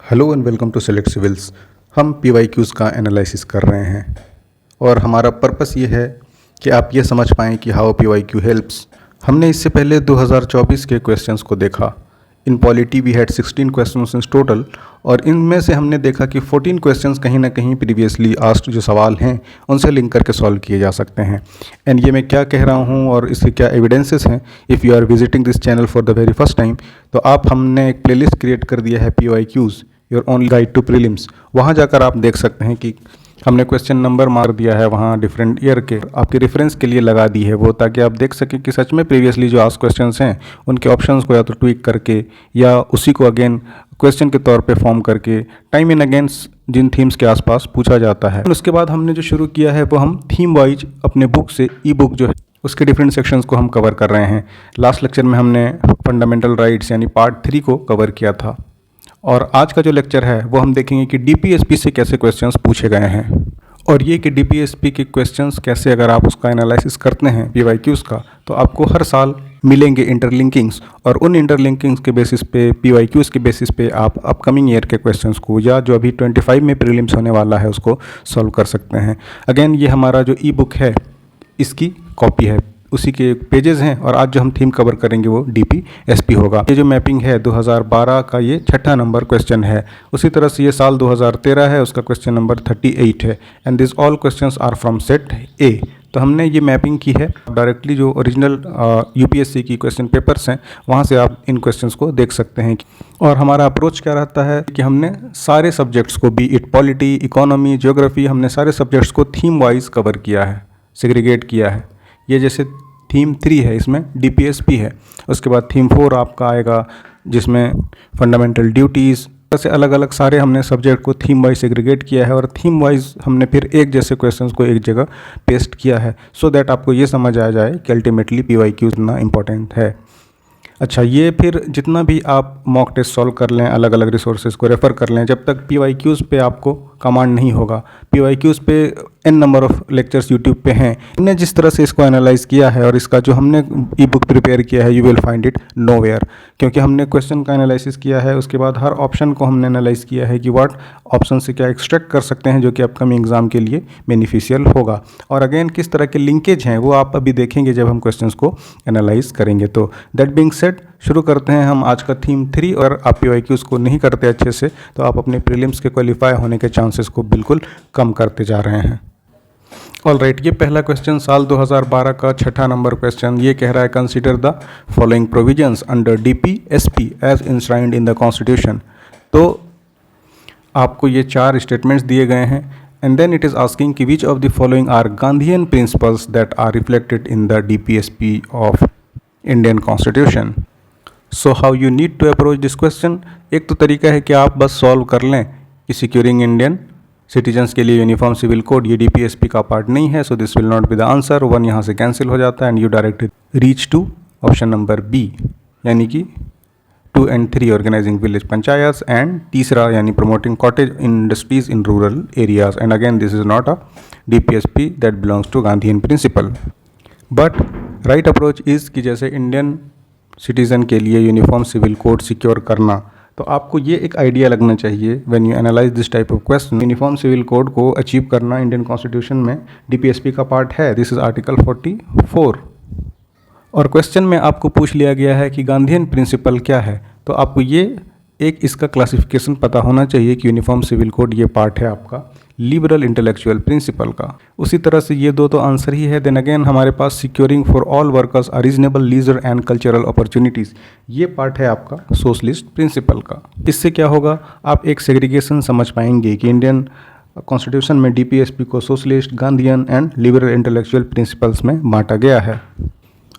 Hello and welcome to select civils. हम PYQs का analysis कर रहे हैं और हमारा पर्पस ये है कि आप ये समझ पाएँ कि हाउ PYQ हेल्प्स। हमने इससे पहले 2024 के क्वेश्चंस को देखा। In polity we had 16 questions in total और इनमें से हमने देखा कि 14 क्वेश्चंस कहीं ना कहीं प्रीवियसली आस्क्ड जो सवाल हैं उनसे लिंक करके सॉल्व किए जा सकते हैं। एंड ये मैं क्या कह रहा हूँ और इसके क्या एविडेंसेस हैं। If you are visiting this channel for the very first time तो हमने एक प्लेलिस्ट क्रिएट कर दिया है PYQs your only guide to prelims. वहाँ जाकर आप देख सकते हैं कि हमने क्वेश्चन नंबर मार दिया है, वहाँ डिफरेंट ईयर के आपके रेफरेंस के लिए लगा दी है वो, ताकि आप देख सकें कि सच में प्रीवियसली जो आस्क क्वेश्चंस हैं उनके ऑप्शंस को या तो ट्वीक करके या उसी को अगेन क्वेश्चन के तौर पे फॉर्म करके टाइम इन अगेन जिन थीम्स के आसपास पूछा जाता है। उसके बाद हमने जो शुरू किया है वो हम थीम वाइज अपने बुक से ई बुक जो है उसके डिफरेंट सेक्शंस को हम कवर कर रहे हैं। लास्ट लेक्चर में हमने फंडामेंटल राइट्स यानी पार्ट 3 को कवर किया था और आज का जो लेक्चर है वो हम देखेंगे कि DPSP से कैसे क्वेश्चंस पूछे गए हैं और ये कि DPSP के क्वेश्चंस कैसे अगर आप उसका एनालिसिस करते हैं PYQs का तो आपको हर साल मिलेंगे इंटरलिंकिंग्स और उन इंटरलिंकिंग्स के बेसिस पे PYQs के बेसिस पे आप अपकमिंग ईयर के क्वेश्चंस को या जो अभी 25 में प्रीलिम्स होने वाला है उसको सॉल्व कर सकते हैं। अगेन ये हमारा जो ई बुक है इसकी कॉपी है, उसी के पेजेस हैं और आज जो हम थीम कवर करेंगे वो DPSP होगा। ये जो मैपिंग है 2012 का ये 6ठा नंबर क्वेश्चन है। उसी तरह से ये साल 2013 है, उसका क्वेश्चन नंबर 38 है and this all questions are from set A। तो हमने ये मैपिंग की है डायरेक्टली जो ओरिजिनल UPSC की क्वेश्चन पेपर्स हैं वहाँ से आप इन क्वेश्चंस को देख सकते हैं। और हमारा अप्रोच क्या रहता है कि हमने सारे सब्जेक्ट्स को, B it polity, economy, geography, हमने सारे सब्जेक्ट्स को थीम वाइज कवर किया है, सेग्रीगेट किया है। ये जैसे थीम 3 है इसमें DPSP है, उसके बाद थीम 4 आपका आएगा जिसमें फंडामेंटल ड्यूटीज़, ऐसे अलग अलग सारे हमने सब्जेक्ट को थीम वाइज सेग्रीगेट किया है और थीम वाइज हमने फिर एक जैसे क्वेश्चंस को एक जगह पेस्ट किया है सो दैट आपको ये समझ आ जाए कि अल्टीमेटली PYQ इतना इंपॉर्टेंट है। अच्छा, ये फिर जितना भी आप मॉक टेस्ट सॉल्व कर लें, अलग अलग रिसोर्सेज को रेफ़र कर लें, जब तक PYQs पे आपको कमांड नहीं होगा, PYQs पे n number of lectures YouTube पे हैं। हमने जिस तरह से इसको एनालाइज किया है और इसका जो हमने ई बुक प्रिपेयर किया है you will find it nowhere, क्योंकि हमने क्वेश्चन का एनालिसिस किया है, उसके बाद हर ऑप्शन को हमने एनालाइज किया है कि व्हाट ऑप्शन से क्या एक्सट्रैक्ट कर सकते हैं जो कि अपकमिंग एग्जाम के लिए बेनिफिशियल होगा। और अगेन किस तरह के लिंकेज हैं वो आप अभी देखेंगे जब हम क्वेश्चंस को एनालाइज करेंगे। तो दैट बीइंग सेड शुरू करते हैं हम आज का थीम 3। और आप PYQs को नहीं करते अच्छे से तो आप अपने प्रीलिम्स के क्वालिफाई होने के चांसेस को बिल्कुल कम करते जा रहे हैं। ऑल राइट, ये पहला क्वेश्चन साल 2012 का 6ठा नंबर क्वेश्चन ये कह रहा है consider the following provisions under DPSP as enshrined in the constitution. तो आपको ये 4 स्टेटमेंट्स दिए गए हैं and then it is asking कि which of the following are Gandhian principles that are reflected in the DPSP of Indian constitution. So how you need to approach this question. एक तो तरीका है कि आप बस सॉल्व कर लें कि सिक्योरिंग इंडियन सिटीजन्स के लिए यूनिफॉर्म सिविल कोड ये DPSP का पार्ट नहीं है, so this will not be the answer. 1 यहाँ से कैंसिल हो जाता है and you direct reach to option number B यानी कि 2 and 3 organising village panchayat and तीसरा यानी promoting cottage industries in rural areas and again this is not a DPSP that belongs to Gandhian principle. But right approach is कि जैसे Indian citizen के लिए uniform civil code secure करना, तो आपको ये एक आइडिया लगना चाहिए when you analyse this type of question. Uniform civil code को अचीव करना इंडियन कॉन्स्टिट्यूशन में DPSP का पार्ट है, दिस इज आर्टिकल 44। और क्वेश्चन में आपको पूछ लिया गया है कि गांधीयन प्रिंसिपल क्या है, तो आपको ये एक इसका क्लासिफिकेशन पता होना चाहिए कि यूनिफॉर्म सिविल कोड ये पार्ट है आपका लिबरल इंटेलेक्चुअल प्रिंसिपल का। उसी तरह से ये दो तो आंसर ही है। देन अगेन हमारे पास securing for all workers a reasonable leisure and cultural opportunities, ये पार्ट है आपका सोशलिस्ट प्रिंसिपल का। इससे क्या होगा, आप एक सेग्रीगेशन समझ पाएंगे कि इंडियन कॉन्स्टिट्यूशन में DPSP को socialist, Gandhian and liberal intellectual principles में बांटा गया है।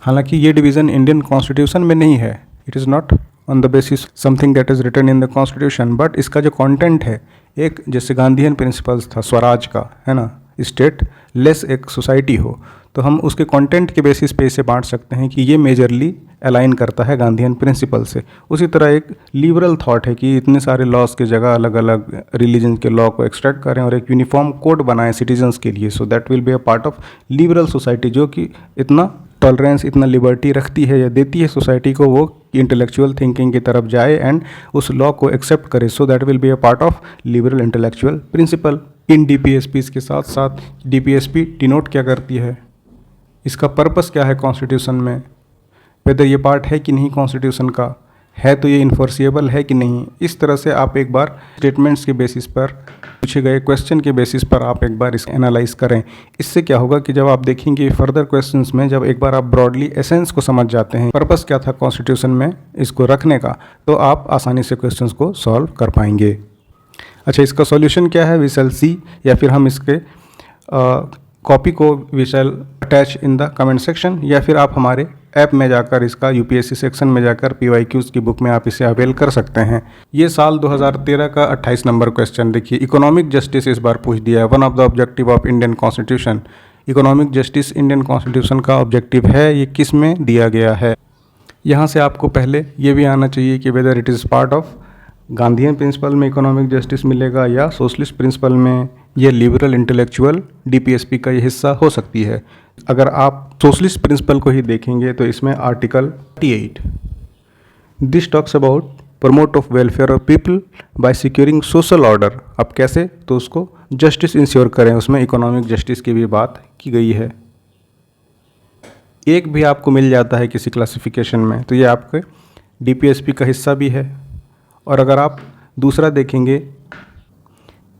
हालांकि ये डिवीज़न इंडियन कॉन्स्टिट्यूशन में नहीं है, it is not on the basis something that is written in the constitution, but इसका जो कंटेंट है, एक जैसे गांधीयन प्रिंसिपल्स था स्वराज का, है ना, स्टेट लेस एक सोसाइटी हो, तो हम उसके कंटेंट के बेसिस पे इसे बांट सकते हैं कि ये मेजरली अलाइन करता है गांधीयन प्रिंसिपल से। उसी तरह एक लिबरल थॉट है कि इतने सारे लॉज के जगह अलग अलग रिलीजन के लॉ को एक्सट्रैक्ट करें और एक यूनिफॉर्म कोड बनाएं सिटीजन्स के लिए, सो that will be a part of liberal society, जो कि इतना टॉलरेंस, इतना लिबर्टी रखती है या देती है सोसाइटी को वो इंटेलेक्चुअल थिंकिंग की तरफ जाए एंड उस लॉ को एक्सेप्ट करे, so that will be a part of liberal intellectual principle. इन डीपीएसपीज के साथ साथ डीपीएसपी डिनोट क्या करती है, इसका पर्पस क्या है कॉन्स्टिट्यूशन में, वेदर ये पार्ट है कि नहीं कॉन्स्टिट्यूशन का, है तो ये इन्फोर्सिएबल है कि नहीं। इस तरह से आप एक बार स्टेटमेंट्स के बेसिस पर, पूछे गए क्वेश्चन के बेसिस पर आप एक बार इसे एनालाइज करें। इससे क्या होगा कि जब आप देखेंगे फर्दर क्वेश्चंस में, जब एक बार आप ब्रॉडली एसेंस को समझ जाते हैं, पर्पस क्या था कॉन्स्टिट्यूशन में इसको रखने का, तो आप आसानी से क्वेश्चंस को सॉल्व कर पाएंगे। अच्छा, इसका सॉल्यूशन क्या है, वी शैल सी, या फिर हम इसके कॉपी को we shall attach in the comment section, या फिर आप हमारे ऐप में जाकर, इसका यूपीएससी सेक्शन में जाकर PYQs की बुक में आप इसे अवेल कर सकते हैं। ये साल 2013 का 28 नंबर क्वेश्चन देखिए, इकोनॉमिक जस्टिस इस बार पूछ दिया है। One of the objective of Indian constitution, economic justice Indian constitution का ऑब्जेक्टिव है, ये किस में दिया गया है। यहाँ से आपको पहले ये भी आना चाहिए कि whether it is part of Gandhian principle में इकोनॉमिक जस्टिस मिलेगा या सोशलिस्ट प्रिंसिपल में, ये लिबरल इंटेलेक्चुअल डीपीएसपी का ये हिस्सा हो सकती है। अगर आप सोशलिस्ट प्रिंसिपल को ही देखेंगे तो इसमें article 38 this talks about promote of welfare of people by securing social order. अब कैसे, तो उसको जस्टिस इंश्योर करें, उसमें इकोनॉमिक जस्टिस की भी बात की गई है। एक भी आपको मिल जाता है किसी क्लासिफिकेशन में तो ये आपके डीपीएसपी का हिस्सा भी है। और अगर आप दूसरा देखेंगे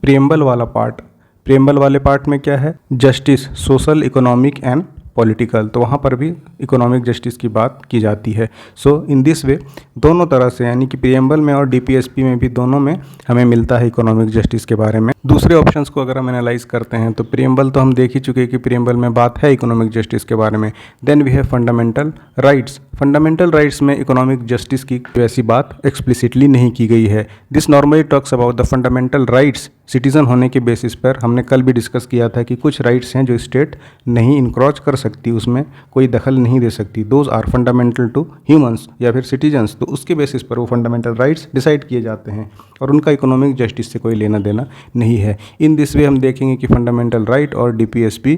प्रियम्बल वाला पार्ट, प्रियम्बल वाले पार्ट में क्या है, justice social, economic and political, तो वहाँ पर भी इकोनॉमिक जस्टिस की बात की जाती है। सो इन दिस वे दोनों तरह से, यानी कि प्रियम्बल में और डीपीएसपी में भी, दोनों में हमें मिलता है इकोनॉमिक जस्टिस के बारे में। दूसरे ऑप्शंस को अगर हम एनालाइज करते हैं तो प्रियम्बल तो हम देख ही चुके हैं कि प्रियम्बल में बात है इकोनॉमिक जस्टिस के बारे में। Then we have fundamental rights, fundamental rights में इकोनॉमिक जस्टिस की वैसी बात एक्सप्लिसिटली नहीं की गई है। This normally talks about the fundamental rights citizen होने के बेसिस पर। हमने कल भी डिस्कस किया था कि कुछ राइट्स हैं जो स्टेट नहीं इंक्रोच कर सकती, उसमें कोई दखल नहीं दे सकती, those are fundamental to humans या फिर सिटीजन्स, तो उसके बेसिस पर वो फंडामेंटल राइट्स डिसाइड किए जाते हैं और उनका इकोनॉमिक जस्टिस से कोई लेना देना नहीं है। इन दिस वे हम देखेंगे कि फंडामेंटल राइट और डीपीएसपी,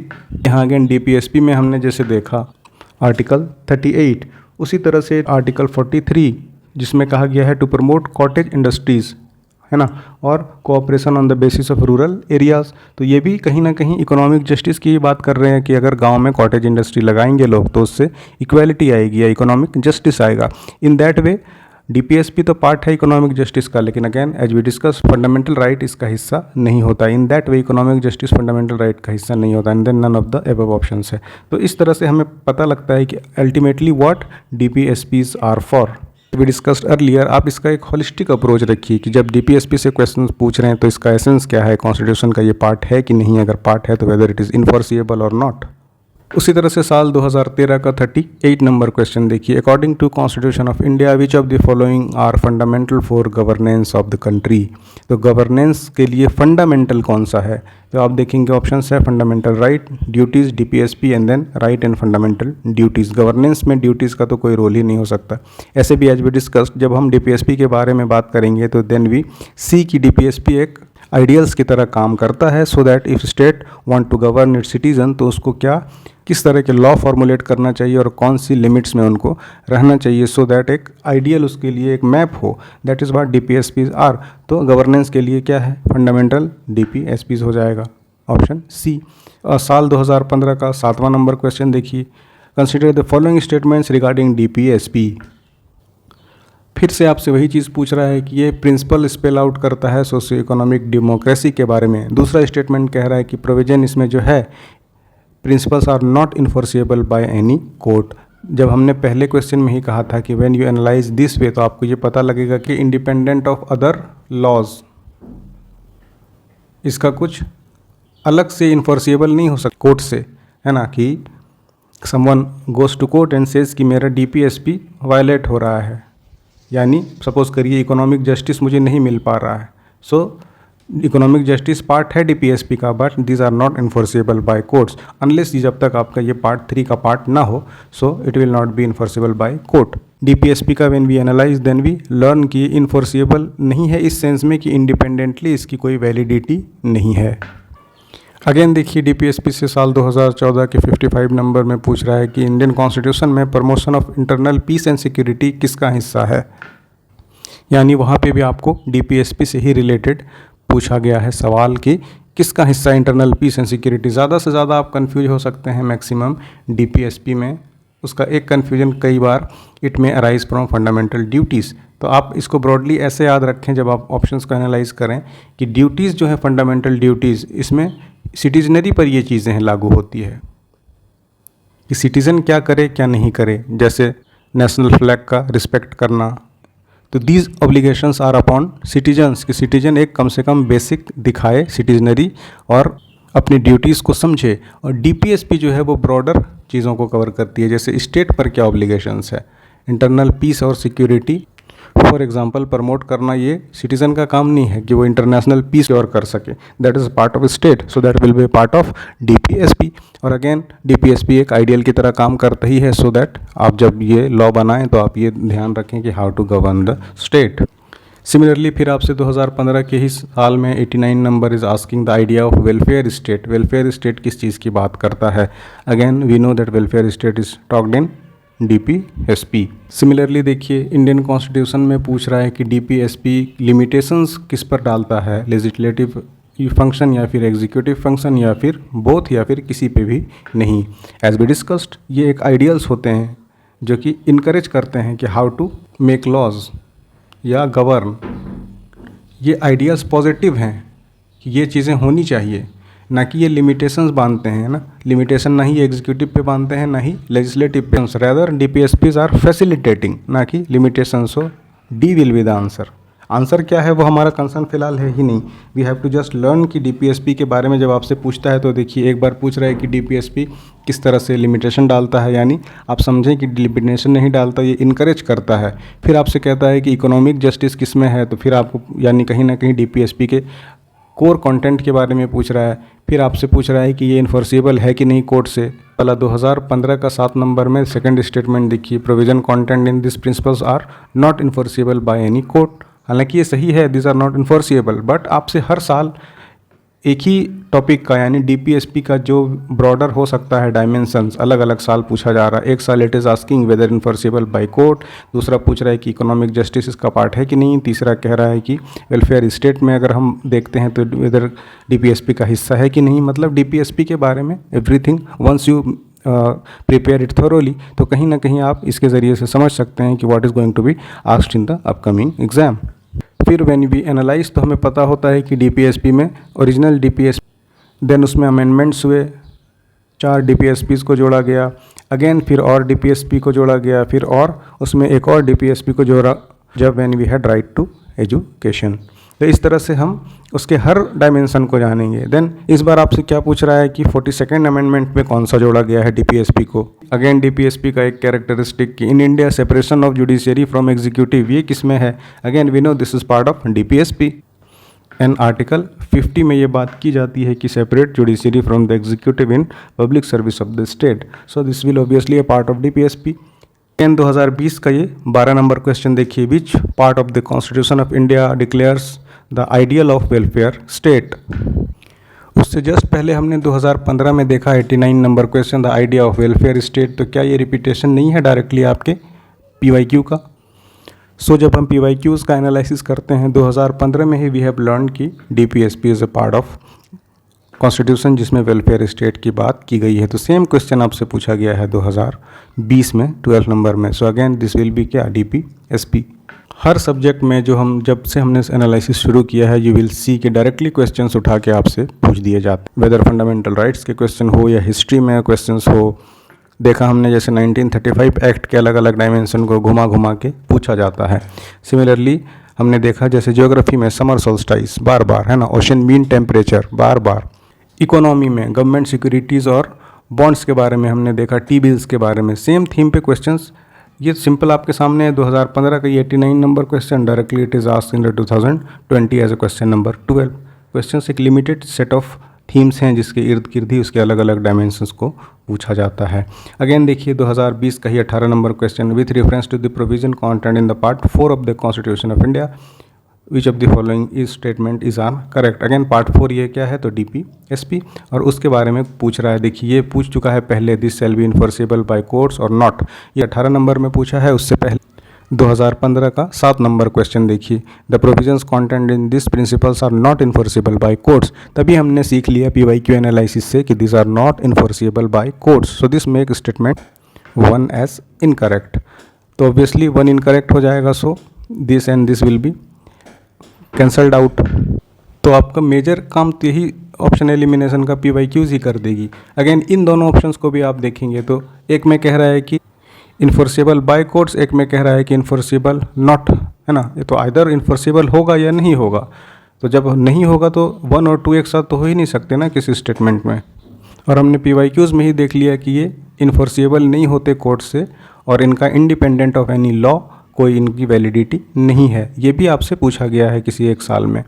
यहाँ अगेन डीपीएसपी में हमने जैसे देखा आर्टिकल 38, उसी तरह से आर्टिकल 43 जिसमें कहा गया है टू प्रमोट कॉटेज इंडस्ट्रीज़, है ना, और cooperation on the basis of rural areas, तो ये भी कहीं ना कहीं इकोनॉमिक जस्टिस की बात कर रहे हैं कि अगर गांव में कॉटेज इंडस्ट्री लगाएंगे लोग तो उससे इक्वालिटी आएगी या इकोनॉमिक जस्टिस आएगा। इन दैट वे डीपीएसपी तो पार्ट है इकोनॉमिक जस्टिस का, लेकिन again as we discuss fundamental right इसका हिस्सा नहीं होता। In that way economic justice fundamental right का हिस्सा नहीं होता, and then none of the above options है। तो इस तरह से हमें पता लगता है कि ultimately what DPSPs are for. We discussed earlier, आप इसका एक होलिस्टिक अप्रोच रखिए कि जब डीपीएसपी से क्वेश्चन पूछ रहे हैं तो इसका एसेंस क्या है, कॉन्स्टिट्यूशन का ये पार्ट है कि नहीं, अगर पार्ट है तो वेदर इट इज़ इनफोर्सिएबल और नॉट। उसी तरह से साल 2013 का 38 नंबर क्वेश्चन देखिए, according to constitution of India which of the following are fundamental for governance of the country. तो गवर्नेंस के लिए फंडामेंटल कौन सा है, तो आप देखेंगे ऑप्शंस है fundamental right, duties, DPSP and then right and fundamental duties. Governance में ड्यूटीज़ का तो कोई रोल ही नहीं हो सकता। ऐसे भी एज वी डिस्कस्ड जब हम डीपीएसपी के बारे में बात करेंगे तो देन वी सी की डीपीएसपी एक आइडियल्स की तरह काम करता है, so that if state want to govern its citizen तो उसको क्या, किस तरह के लॉ फॉर्मुलेट करना चाहिए और कौन सी लिमिट्स में उनको रहना चाहिए, सो दैट एक आइडियल उसके लिए एक मैप हो। That is what DPSPs are. तो गवर्नेंस के लिए क्या है, फंडामेंटल डीपीएसपीज हो जाएगा ऑप्शन सी। साल 2015 का 7वां नंबर क्वेश्चन देखिए, consider the following statements regarding DPSP. फिर से आपसे वही चीज़ पूछ रहा है कि ये प्रिंसिपल स्पेल आउट करता है सोशियो इकोनॉमिक डेमोक्रेसी के बारे में। दूसरा स्टेटमेंट कह रहा है कि प्रोविजन इसमें जो है principles are not enforceable by any court. जब हमने पहले क्वेश्चन में ही कहा था कि when you analyse this way तो आपको ये पता लगेगा कि इंडिपेंडेंट ऑफ अदर लॉज, इसका कुछ अलग से इन्फोर्सिएबल नहीं हो सकता कोर्ट से, है ना, कि someone goes to court and says कि मेरा डीपीएसपी वायलेट हो रहा है, यानी सपोज करिए इकोनॉमिक जस्टिस मुझे नहीं मिल पा रहा है, सो इकोनॉमिक जस्टिस पार्ट है डीपीएसपी का, but these are not enforceable by courts unless जब तक आपका ये पार्ट 3 का पार्ट ना हो, so it will not be enforceable by court. DPSP का when we analyse then we learn कि इन्फोर्सिबल नहीं है इस सेंस में कि इंडिपेंडेंटली इसकी कोई वैलिडिटी नहीं है। अगेन देखिए डीपीएसपी से साल 2014 के 55 नंबर में पूछ रहा है कि इंडियन कॉन्स्टिट्यूशन में promotion of internal peace and security किसका हिस्सा है। यानी वहाँ पे भी आपको डीपीएसपी से ही रिलेटेड पूछा गया है सवाल कि किसका हिस्सा इंटरनल पीस एंड सिक्योरिटी। ज़्यादा से ज़्यादा आप कंफ्यूज हो सकते हैं मैक्सिमम डीपीएसपी में। उसका एक कन्फ्यूजन कई बार इट में अराइज फ्रॉम फंडामेंटल ड्यूटीज़। तो आप इसको ब्रॉडली ऐसे याद रखें जब आप ऑप्शंस को एनालाइज करें कि ड्यूटीज़ जो है फंडामेंटल ड्यूटीज़, इसमें सिटीजनरी पर ये चीज़ें हैं लागू होती है कि सिटीज़न क्या करे क्या नहीं करे, जैसे नेशनल फ्लैग का रिस्पेक्ट करना। तो these obligations are upon citizens कि सिटीजन एक कम से कम बेसिक दिखाए सिटीजनरी और अपनी ड्यूटीज़ को समझे। और डीपीएसपी जो है वो ब्रॉडर चीज़ों को कवर करती है, जैसे स्टेट पर क्या ऑब्लिगेशंस है, इंटरनल पीस और सिक्योरिटी फॉर एग्जांपल प्रमोट करना ये सिटीज़न का काम नहीं है कि वो इंटरनेशनल पीस श्योर कर सके, that is part of state, so that will B part of DPSP. और अगेन डीपीएसपी एक आइडियल की तरह काम करता ही है, सो दैट आप जब ये लॉ बनाएं तो आप ये ध्यान रखें कि how to govern the state. Similarly फिर आपसे 2015 के ही साल में 89 number is asking the idea of welfare state. Welfare state किस चीज़ की बात करता है? Again we know that welfare state is talked in DPSP. Similarly देखिए इंडियन कॉन्स्टिट्यूशन में पूछ रहा है कि डीपीएसपी लिमिटेशंस किस पर डालता है, लेजिस्लेटिव फंक्शन या फिर एग्जीक्यूटिव फंक्शन या फिर बोथ या फिर किसी पे भी नहीं। एज बी डिस्कस्ड ये एक आइडियल्स होते हैं जो कि इनकरेज करते हैं कि हाउ टू मेक लॉज या गवर्न। ये आइडियाज़ पॉजिटिव हैं कि ये चीज़ें होनी चाहिए, ना कि ये लिमिटेशंस बांधते हैं ना। लिमिटेशन ना ही एग्जीक्यूटिव पे बांधते हैं ना ही लेजिस्लेटिव पे। रेदर डीपीएसपीज आर फैसिलिटेटिंग, ना कि लिमिटेशंस। हो D will be the answer. Answer क्या है वो हमारा कंसर्न फिलहाल है ही नहीं। We have to just learn कि डीपीएसपी के बारे में जब आपसे पूछता है तो देखिए एक बार पूछ रहा है कि डीपीएसपी किस तरह से लिमिटेशन डालता है, यानी आप समझें कि लिमिटेशन नहीं डालता, ये इनकरेज करता है। फिर आपसे कहता है कि इकोनॉमिक जस्टिस किस में है, तो फिर आपको यानी कहीं ना कहीं डीपीएसपी के कोर कंटेंट के बारे में पूछ रहा है। फिर आपसे पूछ रहा है कि ये इन्फोर्सिबल है कि नहीं कोर्ट से। पहला 2015 का 7 नंबर में सेकंड स्टेटमेंट देखिए, provision content in this principles are not enforceable by any court. हालांकि ये सही है, this are not enforceable, but आपसे हर साल एक ही टॉपिक का यानी डीपीएसपी का जो ब्रॉडर हो सकता है डायमेंशंस अलग अलग साल पूछा जा रहा है। एक साल it is asking whether enforceable by court, दूसरा पूछ रहा है कि इकोनॉमिक जस्टिस इसका पार्ट है कि नहीं, तीसरा कह रहा है कि वेलफेयर स्टेट में अगर हम देखते हैं तो वेदर डीपीएसपी का हिस्सा है कि नहीं। मतलब डीपीएसपी के बारे में everything once you prepare it thoroughly, तो कहीं ना कहीं आप इसके ज़रिए से समझ सकते हैं कि what is going to be asked in the upcoming exam. फिर व्हेन वी एनालाइज तो हमें पता होता है कि डीपीएसपी में ओरिजिनल डीपीएसपी, देन उसमें अमेंडमेंट्स हुए, 4 डीपीएसपीज़ को जोड़ा गया, अगेन फिर और डीपीएसपी को जोड़ा गया, फिर और उसमें एक और डीपीएसपी को जोड़ा जब when we had right to education. तो इस तरह से हम उसके हर डायमेंशन को जानेंगे। देन इस बार आपसे क्या पूछ रहा है कि 42nd अमेंडमेंट में कौन सा जोड़ा गया है डीपीएसपी को। अगेन डीपीएसपी का एक कैरेक्टरिस्टिक कि in India separation of judiciary from executive, ये किस में है? Again we know this is part of DPSP. And article 50 में ये बात की जाती है कि separate judiciary from the executive in public service of the state, so this will obviously a part of DPSP. 2020 का ये 12 नंबर क्वेश्चन देखिए, which part of the constitution of India declares the ideal of welfare state. उससे just पहले हमने 2015 में देखा 89 number question the idea of welfare state. तो क्या ये रिपीटेशन नहीं है डायरेक्टली आपके पीवाईक्यू का? सो जब हम पीवाईक्यूज़ का एनालिसिस करते हैं 2015 में ही वी हैव लर्न कि DPSP is a part of constitution जिसमें वेलफेयर स्टेट की बात की गई है। तो सेम क्वेश्चन आपसे पूछा गया है 2020 में 12 नंबर में। So again this will B क्या? डीपीएसपी। हर सब्जेक्ट में जो हम जब से हमने एनालिसिस शुरू किया है यू विल सी कि डायरेक्टली क्वेश्चंस उठा के आपसे पूछ दिए जाते हैं, वेदर फंडामेंटल राइट्स के क्वेश्चन हो या हिस्ट्री में क्वेश्चंस हो। देखा हमने जैसे 1935 एक्ट के अलग अलग डायमेंशन को घुमा घुमा के पूछा जाता है। सिमिलरली हमने देखा जैसे ज्योग्राफी में समर सोल्स्टाइस बार बार है ना, ओशन मीन टेम्परेचर बार बार। इकोनॉमी में गवर्नमेंट सिक्योरिटीज़ और बॉन्ड्स के बारे में हमने देखा, टी बिल्स के बारे में, सेम थीम पे क्वेश्चंस। ये सिंपल आपके सामने है 2015 का ये 89 number question, directly it is asked in the 2020 as a question number 12। Questions एक लिमिटेड सेट ऑफ थीम्स हैं जिसके इर्द गिर्द ही उसके अलग अलग डायमेंशंस को पूछा जाता है। अगेन देखिए 2020 का ही 18 नंबर question, with reference to the provision content in the part 4 of the constitution of India which of the following is statement is are correct. Again part 4 ये क्या है, तो DPSP, और उसके बारे में पूछ रहा है। देखिए ये पूछ चुका है पहले, this shall be enforceable by courts और नॉट, ये 18 नंबर में पूछा है। उससे पहले 2015 का 7 नंबर क्वेश्चन देखिए, the provisions content in this principles are not enforceable by courts. तभी हमने सीख लिया PYQ एनालिसिस से कि this are not enforceable by courts, so this make statement 1 as incorrect. तो ऑब्वियसली 1 इनकरेक्ट हो जाएगा, so this and this will be cancelled out. तो आपका मेजर काम तो यही ऑप्शन एलिमिनेशन का PYQs ही कर देगी। अगेन इन दोनों ऑप्शंस को भी आप देखेंगे तो एक में कह रहा है कि इन्फोर्सेबल बाय कोर्ट्स, एक में कह रहा है कि इन्फोर्सेबल नॉट, है ना। ये तो आइदर इन्फोर्सेबल होगा या नहीं होगा। तो जब नहीं होगा तो 1 और 2 एक साथ तो हो ही नहीं सकते ना किसी स्टेटमेंट में। और हमने PYQs में ही देख लिया कि ये इन्फोर्सेबल नहीं होते कोर्ट से, और इनका इंडिपेंडेंट ऑफ एनी लॉ कोई इनकी वैलिडिटी नहीं है। ये भी आपसे पूछा गया है किसी एक साल में।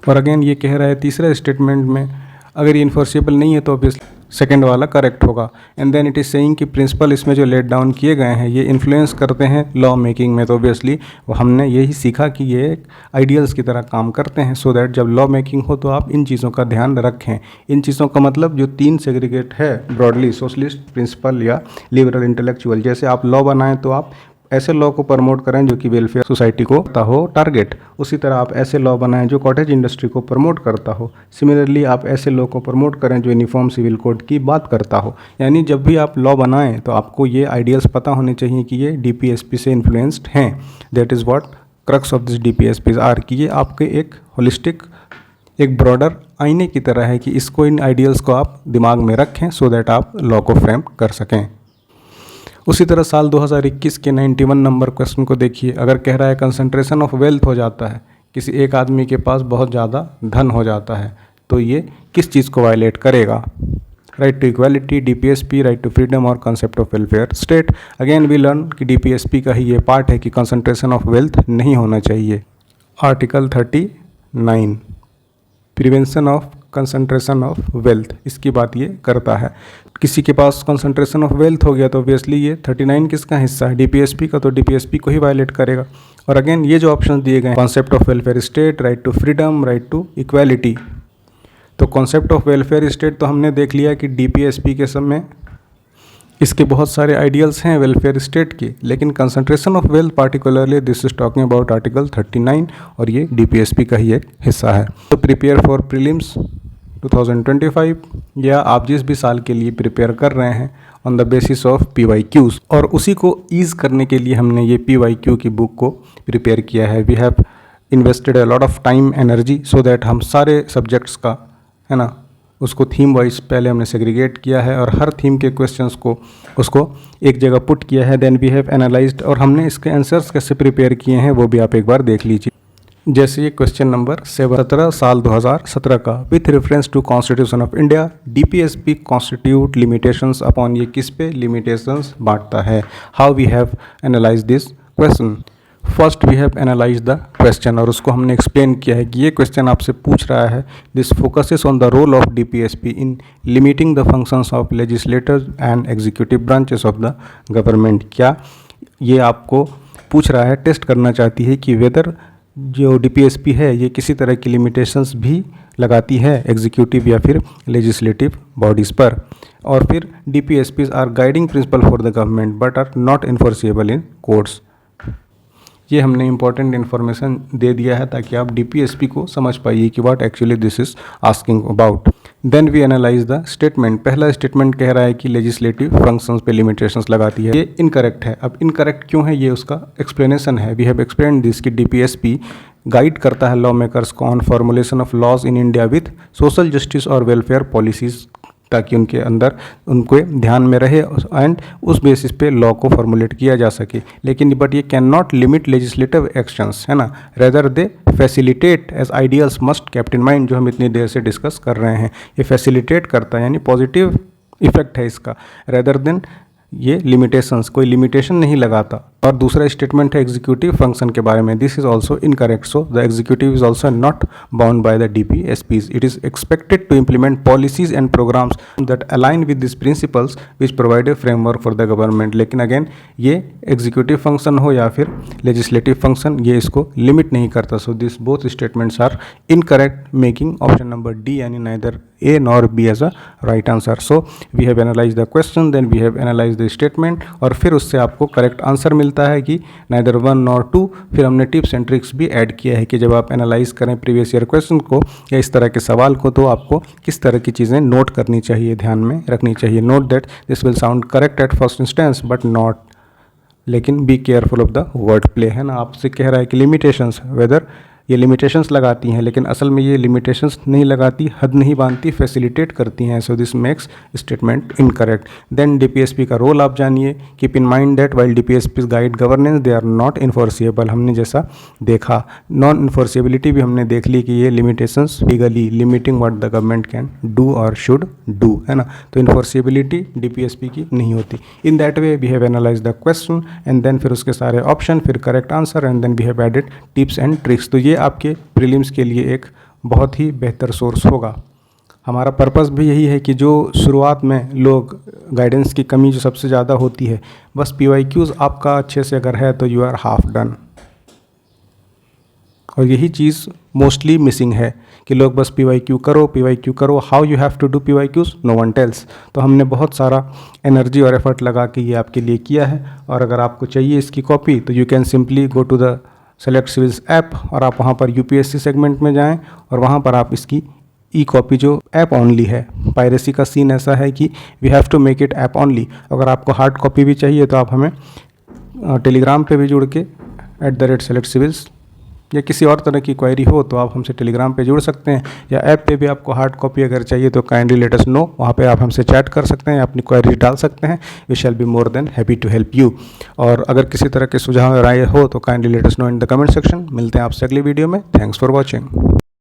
और अगेन ये कह रहा है तीसरे स्टेटमेंट में अगर ये इन्फोर्सेबल नहीं है तो ऑब्वियसली सेकंड वाला करेक्ट होगा। And then it is saying कि प्रिंसिपल इसमें जो लेट डाउन किए गए हैं ये इन्फ्लुएंस करते हैं लॉ मेकिंग में। तो ऑब्वियसली हमने यही सीखा कि ये एक आइडियल्स की तरह काम करते हैं, सो दैट जब लॉ मेकिंग हो तो आप इन चीज़ों का ध्यान रखें। इन चीज़ों का मतलब जो 3 सेग्रीगेट है ब्रॉडली, सोशलिस्ट, प्रिंसिपल या लिबरल, इंटेलेक्चुअल। जैसे आप लॉ बनाएं तो आप ऐसे लॉ को प्रमोट करें जो कि वेलफेयर सोसाइटी को करता हो टारगेट। उसी तरह आप ऐसे लॉ बनाएं जो कॉटेज इंडस्ट्री को प्रमोट करता हो। सिमिलरली आप ऐसे लॉ को प्रमोट करें जो यूनिफॉर्म सिविल कोड की बात करता हो। यानी जब भी आप लॉ बनाएं तो आपको ये आइडियल्स पता होने चाहिए कि ये DPSP से इन्फ्लुएंस्ड हैं। That is what crux of this DPSPs are, कि ये आपके एक होलिस्टिक, एक ब्रॉडर आईने की तरह है कि इसको, इन आइडियल्स को आप दिमाग में रखें सो दैट आप लॉ को फ्रेम कर सकें। उसी तरह साल 2021 के 91 नंबर क्वेश्चन को देखिए। अगर कह रहा है कंसंट्रेशन ऑफ वेल्थ हो जाता है, किसी एक आदमी के पास बहुत ज़्यादा धन हो जाता है, तो ये किस चीज़ को वायलेट करेगा? Right to equality, DPSP, right to freedom और concept of welfare state. Again we learn कि DPSP का ही ये पार्ट है कि कंसंट्रेशन ऑफ वेल्थ नहीं होना चाहिए। Article 39 prevention of concentration of wealth, इसकी बात ये करता है। किसी के पास कंसंट्रेशन ऑफ वेल्थ हो गया तो ऑब्वियसली ये 39 किसका हिस्सा है? DPSP का, तो DPSP को ही वायलेट करेगा। और अगेन ये जो ऑप्शंस दिए गए हैं, concept of welfare state, right to freedom, right to equality. तो कॉन्सेप्ट ऑफ वेलफेयर स्टेट तो हमने देख लिया कि DPSP के समय इसके बहुत सारे आइडियल्स हैं वेलफेयर स्टेट के, लेकिन concentration of wealth particularly this is talking about article 39 और ये DPSP का ही एक हिस्सा है। तो प्रिपेयर फॉर प्रीलिम्स 2025 या आप जिस भी साल के लिए प्रिपेयर कर रहे हैं on the basis of PYQs, और उसी को ईज़ करने के लिए हमने ये PYQ की बुक को प्रिपेयर किया है। We have invested a lot of time energy so that हम सारे सब्जेक्ट्स का, है ना, उसको थीम वाइज पहले हमने सेग्रीगेट किया है और हर थीम के क्वेश्चंस को उसको एक जगह पुट किया है। देन वी हैव एनालाइज्ड, और हमने इसके आंसर्स कैसे प्रिपेयर किए हैं वो भी आप एक बार देख लीजिए। जैसे ये क्वेश्चन नंबर 17 साल 2017 का, with reference to constitution of India DPSP constitute limitations upon, ये किस पे लिमिटेशंस बांटता है? How we have analyse this question. First we have analyse the question, और उसको हमने एक्सप्लेन किया है कि ये क्वेश्चन आपसे पूछ रहा है, this focuses on the role of DPSP in limiting the functions of legislators and executive branches of the government. क्या ये आपको पूछ रहा है, टेस्ट करना चाहती है कि वेदर जो DPSP है ये किसी तरह की लिमिटेशंस भी लगाती है एग्जीक्यूटिव या फिर लेजिस्लेटिव बॉडीज़ पर। और फिर DPSPs are guiding principle for the government but are not enforceable in courts. ये हमने इंपॉर्टेंट इन्फॉर्मेशन दे दिया है ताकि आप DPSP को समझ पाइए कि what actually this is asking about. Then we analyse the statement. पहला स्टेटमेंट कह रहा है कि लेजिस्लेटिव फंक्शंस पे लिमिटेशंस लगाती है, ये इनकरेक्ट है। अब इनकरेक्ट क्यों है ये उसका एक्सप्लेनेशन है। वी हैव एक्सप्लेन्ड दिस कि DPSP गाइड करता है लॉ मेकर्स को on formulation of laws in India with social justice और वेलफेयर पॉलिसीज़, ताकि उनके अंदर उनको ध्यान में रहे एंड उस बेसिस पे लॉ को फॉर्मुलेट किया जा सके। लेकिन बट ये can not limit legislative actions, है ना, rather they facilitate as ideals must kept in mind, जो हम इतनी देर से डिस्कस कर रहे हैं। ये फैसिलिटेट करता है यानी पॉजिटिव इफेक्ट है इसका, रेदर देन ये लिमिटेशंस, कोई लिमिटेशन नहीं लगाता। और दूसरा स्टेटमेंट है एग्जीक्यूटिव फंक्शन के बारे में, this is also incorrect. So the executive is also not bound by the DPSPs, it is expected to implement policies and programmes that align with this principles which provide a framework for the government. लेकिन again ये executive function हो या फिर legislative function, ये इसको limit नहीं करता। So this both statements are incorrect, making option number D यानी neither A nor B as a right answer. So we have analyzed the question, then we have analyzed the statement, और फिर उससे आपको correct answer मिलता है कि neither 1 nor 2। फिर हमने टिप्स एंड ट्रिक्स भी ऐड किया है कि जब आप एनालाइज करें प्रीवियस ईयर क्वेश्चन को या इस तरह के सवाल को, तो आपको किस तरह की चीज़ें नोट करनी चाहिए, ध्यान में रखनी चाहिए। Note that this will sound correct at first instance but not, लेकिन be careful of the word play, है ना। आपसे कह रहा है कि लिमिटेशंस, वेदर ये लिमिटेशंस लगाती हैं, लेकिन असल में ये लिमिटेशंस नहीं लगाती, हद नहीं बांधती, फैसिलिटेट करती हैं। So this makes statement incorrect. Then DPSP का रोल आप जानिए। Keep in mind that while DPSP guide governance they are not enforceable. हमने जैसा देखा नॉन इन्फोर्सिएबिलिटी भी हमने देख ली कि ये limitations legally limiting what the government can do और शुड डू, है ना। तो इन्फोर्सिएबिलिटी DPSP की नहीं होती। In that way we have analyse the question and then फिर उसके सारे ऑप्शन, फिर correct answer and then we have added tips and tricks. तो ये आपके प्रीलिम्स के लिए एक बहुत ही बेहतर सोर्स होगा। हमारा पर्पस भी यही है कि जो शुरुआत में लोग गाइडेंस की कमी जो सबसे ज़्यादा होती है, बस PYQs आपका अच्छे से अगर है तो यू आर हाफ डन। और यही चीज़ मोस्टली मिसिंग है कि लोग बस PYQ करो, how you have to do PYQs no one tells. तो हमने बहुत सारा एनर्जी और एफर्ट लगा के ये आपके लिए किया है। और अगर आपको चाहिए इसकी कॉपी तो you can simply go to the Select Civils app और आप वहाँ पर UPSC सेगमेंट में जाएं और वहाँ पर आप इसकी कॉपी जो ऐप ओनली है, पायरेसी का सीन ऐसा है कि we have to make it app only. अगर आपको हार्ड कॉपी भी चाहिए तो आप हमें टेलीग्राम पे भी जुड़ के @select civils या किसी और तरह की क्वेरी हो तो आप हमसे टेलीग्राम पे जुड़ सकते हैं, या ऐप पे भी आपको हार्ड कॉपी अगर चाहिए तो काइंडली लेट अस नो, वहाँ पे आप हमसे चैट कर सकते हैं, अपनी क्वेरी डाल सकते हैं। We shall be more than happy to help you. और अगर किसी तरह के सुझाव राय हो तो kindly let us know in the comment section. मिलते हैं आपसे अगली वीडियो में। Thanks for watching.